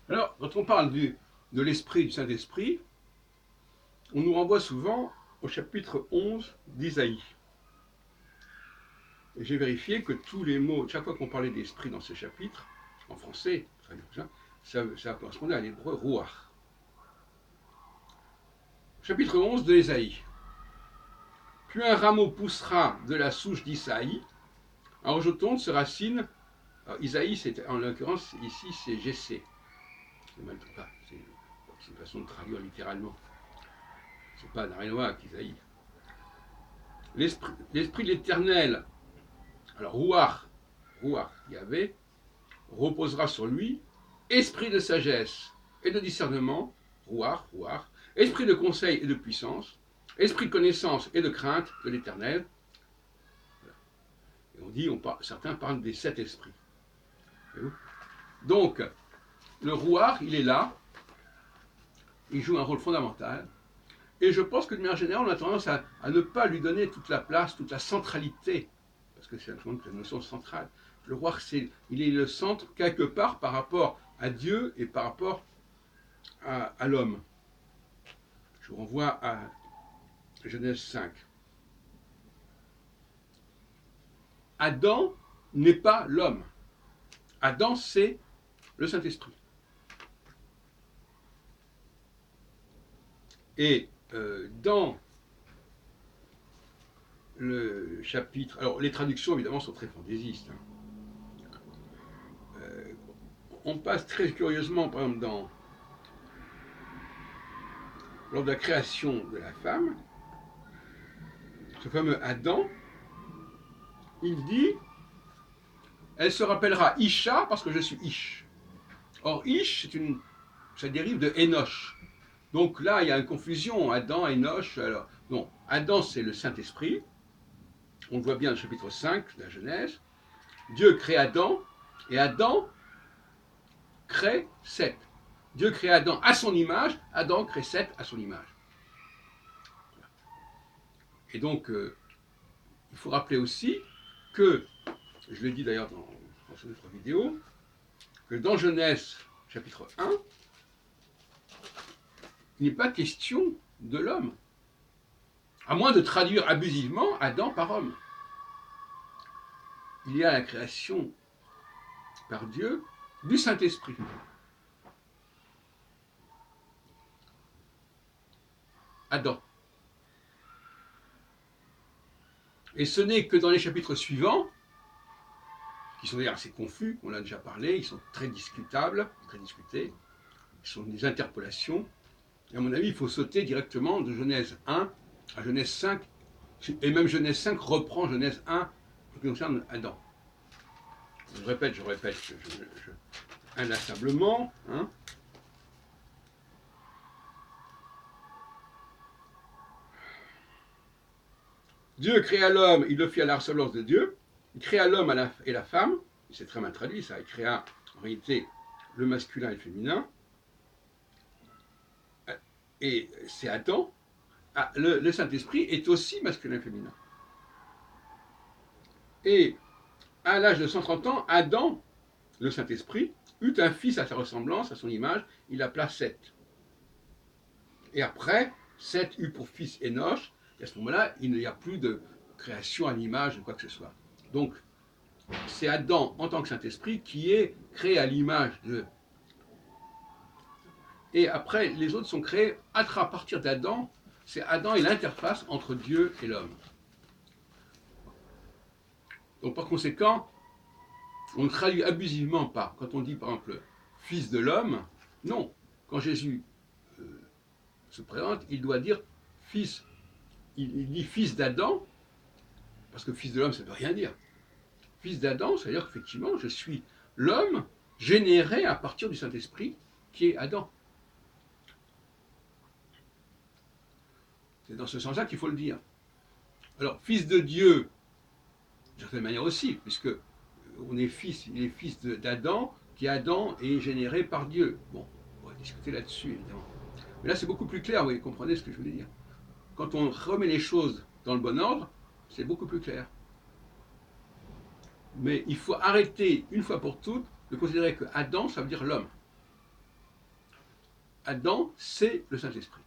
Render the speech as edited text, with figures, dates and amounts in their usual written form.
Alors, quand on parle de l'Esprit, du Saint-Esprit, on nous renvoie souvent au chapitre 11 d'Isaïe. Et j'ai vérifié que tous les mots, chaque fois qu'on parlait d'Esprit dans ce chapitre, en français, très bien, ça correspondait à l'hébreu Ruach. Chapitre 11 de Isaïe. Puis un rameau poussera de la souche d'Isaïe, en rejetant de ce racine. Alors, Isaïe, en l'occurrence, ici, c'est Jessé. C'est mal tout pas. C'est une façon de traduire littéralement. C'est pas, n'a rien à voir avec Isaïe. L'esprit de l'éternel, alors Ruach, Yahvé, reposera sur lui, esprit de sagesse et de discernement, Ruach, esprit de conseil et de puissance, esprit de connaissance et de crainte de l'éternel. Et certains parlent des 7 esprits. Donc, le Ruach, il est là, il joue un rôle fondamental, et je pense que de manière générale, on a tendance à ne pas lui donner toute la place, toute la centralité, parce que c'est la notion centrale. Le roi, il est le centre quelque part par rapport à Dieu et par rapport à l'homme. Je vous renvoie à Genèse 5. Adam n'est pas l'homme. Adam, c'est le Saint-Esprit. Et dans le chapitre... Alors, les traductions, évidemment, sont très fantaisistes. On passe très curieusement, par exemple, lors de la création de la femme, ce fameux Adam, il dit, elle se rappellera Isha parce que je suis Ish. Or, Ish, ça dérive de Enoch. Donc là, il y a une confusion, Adam, Enoch. Alors, non, Adam, c'est le Saint-Esprit. On le voit bien dans le chapitre 5 de la Genèse. Dieu crée Adam, et Adam crée Seth. Dieu crée Adam à son image, Adam crée Seth à son image. Et donc, il faut rappeler aussi que, je l'ai dit d'ailleurs dans une autre vidéo, que dans Genèse chapitre 1, il n'est pas question de l'homme, à moins de traduire abusivement Adam par homme. Il y a la création par Dieu du Saint-Esprit. Adam. Et ce n'est que dans les chapitres suivants, qui sont d'ailleurs assez confus, on a déjà parlé, ils sont très discutables, très discutés, ils sont des interpolations. Et à mon avis, il faut sauter directement de Genèse 1 à Genèse 5, et même Genèse 5 reprend Genèse 1 en ce qui concerne Adam. Je répète, inlassablement. Hein. Dieu créa l'homme, il le fit à la ressemblance de Dieu. Il créa l'homme et la femme. C'est très mal traduit, ça. Il créa en réalité le masculin et le féminin. Et c'est Adam. Le Saint-Esprit est aussi masculin et féminin. Et à l'âge de 130 ans, Adam, le Saint-Esprit, eut un fils à sa ressemblance, à son image, il l'appela Seth. Et après, Seth eut pour fils Enoch, et à ce moment-là, il n'y a plus de création à l'image de quoi que ce soit. Donc, c'est Adam, en tant que Saint-Esprit, qui est créé à l'image de... Et après, les autres sont créés à partir d'Adam. C'est Adam et l'interface entre Dieu et l'homme. Donc, par conséquent, on ne traduit abusivement pas. Quand on dit, par exemple, fils de l'homme, non. Quand Jésus se présente, il doit dire fils. Il dit fils d'Adam, parce que fils de l'homme, ça ne veut rien dire. Fils d'Adam, c'est-à-dire qu'effectivement, je suis l'homme généré à partir du Saint-Esprit qui est Adam. C'est dans ce sens-là qu'il faut le dire. Alors, fils de Dieu, d'une certaine manière aussi, puisque il est fils d'Adam, qui Adam est généré par Dieu. Bon, on va discuter là-dessus, évidemment. Mais là, c'est beaucoup plus clair, vous comprenez ce que je voulais dire. Quand on remet les choses dans le bon ordre, c'est beaucoup plus clair. Mais il faut arrêter, une fois pour toutes, de considérer que Adam, ça veut dire l'homme. Adam, c'est le Saint-Esprit.